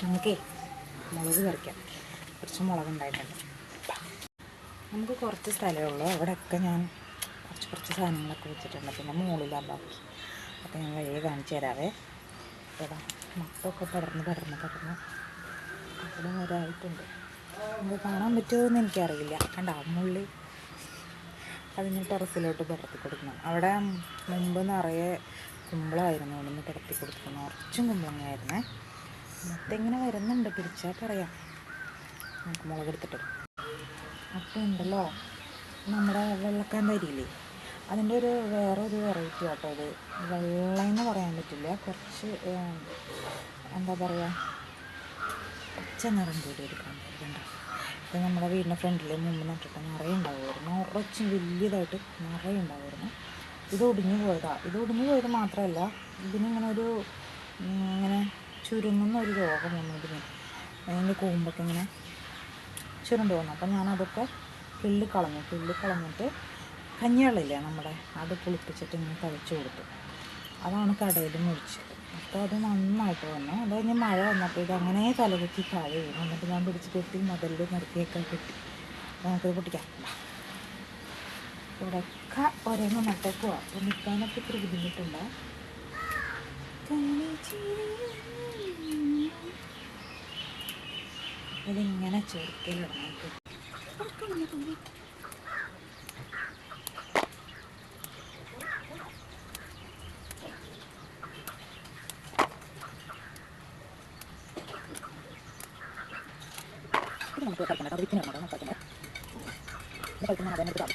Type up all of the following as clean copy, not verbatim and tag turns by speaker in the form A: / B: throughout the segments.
A: നമുക്കേ മുളക് പറിക്കാം. കുറച്ച് മുളകുണ്ടായിട്ടുണ്ട്. നമുക്ക് കുറച്ച് സ്ഥലമേ ഉള്ളൂ. അവിടെയൊക്കെ ഞാൻ കുറച്ച് സാധനങ്ങളൊക്കെ വെച്ചിട്ടുണ്ട്. പിന്നെ മുകളിലാണ് ബാക്കി. അപ്പോൾ ഞാൻ വഴിയെ കാണിച്ചു തരാവേ. ഇവിടെ മൊത്തമൊക്കെ പടർന്ന് അവിടെ വരായിട്ടുണ്ട്. നമുക്ക് കാണാൻ പറ്റുമോ എന്ന് എനിക്കറിയില്ല. കണ്ട മുള്ളി അതിന് ടെറസിലോട്ട് പടർത്തി കൊടുക്കണം. അവിടെ മുമ്പ് നിറയെ കുമ്പളമായിരുന്നു. അവിടെ നിന്ന് പടർത്തി കൊടുക്കണം. കുറച്ചും കുമ്പളങ്ങയായിരുന്നേ. മൊത്തം ഇങ്ങനെ വരുന്നുണ്ട്. പിടിച്ചാൽ പറയാം. നമുക്ക് മുളകെടുത്തിട്ട് അപ്പോൾ ഉണ്ടല്ലോ നമ്മുടെ വെള്ളക്കാന്താരിയില്ലേ, അതിൻ്റെ വേറൊരു വെറൈറ്റി ആട്ടോ അത്. വെള്ളയെന്ന് പറയാൻ പറ്റില്ല, കുറച്ച് എന്താ പറയുക, പച്ച നിറം കൂടി എടുക്കാൻ പറ്റുന്നുണ്ട്. ഇത് നമ്മുടെ വീടിൻ്റെ ഫ്രണ്ടിൽ മുമ്പ് നട്ടിട്ട് നിറയെ ഉണ്ടാവുമായിരുന്നു. കുറച്ച് വലിയതായിട്ട് നിറയെ ഉണ്ടാവുമായിരുന്നു. ഇത് ഒടിഞ്ഞു പോയത് മാത്രമല്ല, ഇതിനിങ്ങനെ ഇങ്ങനെ ചുരുങ്ങുന്ന ഒരു രോഗം വന്നു. അതിൻ്റെ കൂമ്പൊക്കെ ഇങ്ങനെ ചുരുണ്ട് വന്നു. അപ്പം ഞാനതൊക്കെ കിള്ളി കളഞ്ഞിട്ട് കഞ്ഞിവെള്ളമില്ലേ നമ്മുടെ, അത് പുളിപ്പിച്ചിട്ട് ഇങ്ങനെ തളിച്ച് കൊടുത്തു. അതാണ് കടയിൽ മുഴിച്ചത്. അപ്പോൾ അത് നന്നായിട്ട് വന്നു. അത് കഴിഞ്ഞ് മഴ വന്നപ്പോൾ ഇത് അങ്ങനെ തലകുത്തി താഴെ വീണു. എന്നിട്ട് ഞാൻ പിടിച്ച് കെട്ടി മതിലിൽ നിർത്തിയൊക്കെ കെട്ടി. നമുക്കത് പൊട്ടിക്കാം. ഇവിടെയൊക്കെ ഒരേന്ന് നട്ടേക്കുവാ. അപ്പോൾ നിൽക്കാനൊക്കെ ഇത്തിരി ബുദ്ധിമുട്ടുണ്ട്. ഇതിങ്ങനെ ചെറുക്കലിടണം. നമുക്ക് കളിക്കണ്ട, വിത്തിനാണോ കളിക്കണ്ടേ? കളിക്കുന്ന അതന്നെ എടുക്കാം.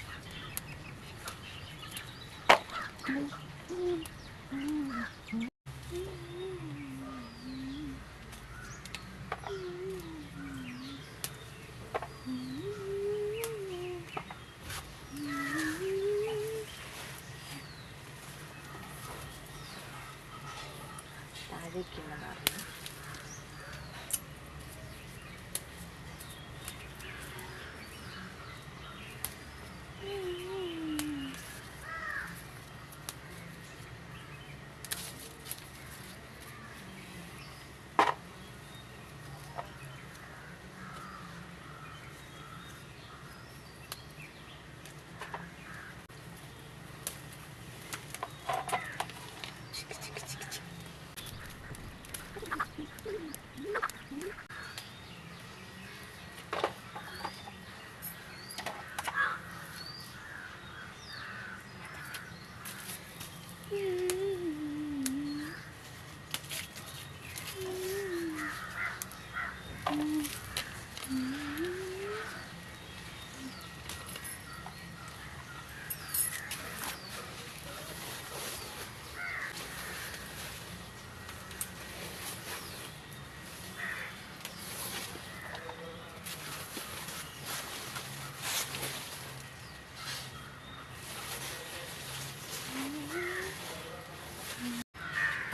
A: താഴേക്കുള്ളതാണ്.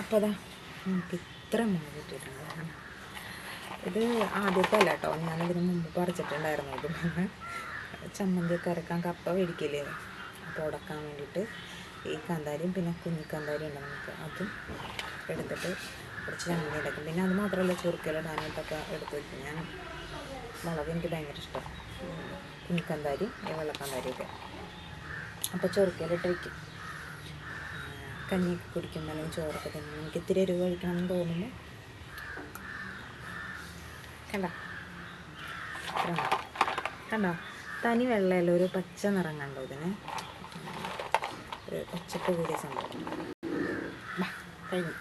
A: അപ്പോൾ അതാ നമുക്ക് ഇത്ര മുളക് ഇട്ടിട്ടുണ്ട്. ഇത് ആദ്യത്തെ അല്ല കേട്ടോ, ഞാനതിന് മുമ്പ് പറിച്ചിട്ടുണ്ടായിരുന്നു. ഇത് ചമ്മന്തിയൊക്കെ അരക്കാൻ കപ്പ മേടിക്കില്ലേ, അപ്പോൾ ഉടക്കാൻ വേണ്ടിയിട്ട് ഈ കാന്താരിയും പിന്നെ കുഞ്ഞിക്കാന്താരി ഉണ്ട്, നമുക്ക് അതും എടുത്തിട്ട് കുറച്ച് ചമ്മന്തി ഉണ്ടാക്കും. പിന്നെ അത് മാത്രമല്ല, ചുരുക്കലിടാനായിട്ടൊക്കെ എടുത്ത് വയ്ക്കും. ഞാൻ മുളക് എനിക്ക് ഭയങ്കര ഇഷ്ടം, കുഞ്ഞിക്കാന്താരി വെള്ളക്കാന്താരിയൊക്കെ. അപ്പോൾ ചുരുക്കലിട്ട് വയ്ക്കും. കഞ്ഞിയൊക്കെ കുടിക്കുമ്പോൾ അല്ലെങ്കിൽ ചോറൊക്കെ തിന്നുമ്പോൾ എനിക്ക് ഇത്തിരി എരിവ് കഴിക്കണമെന്ന് തോന്നുമ്പോൾ കണ്ടോ തനി വെള്ളമല്ല, ഒരു പച്ച നിറം കണ്ടോ ഇതിന്, ഒരു പച്ചപ്പ് കൂടിയ സംഭവം. കഴിഞ്ഞു.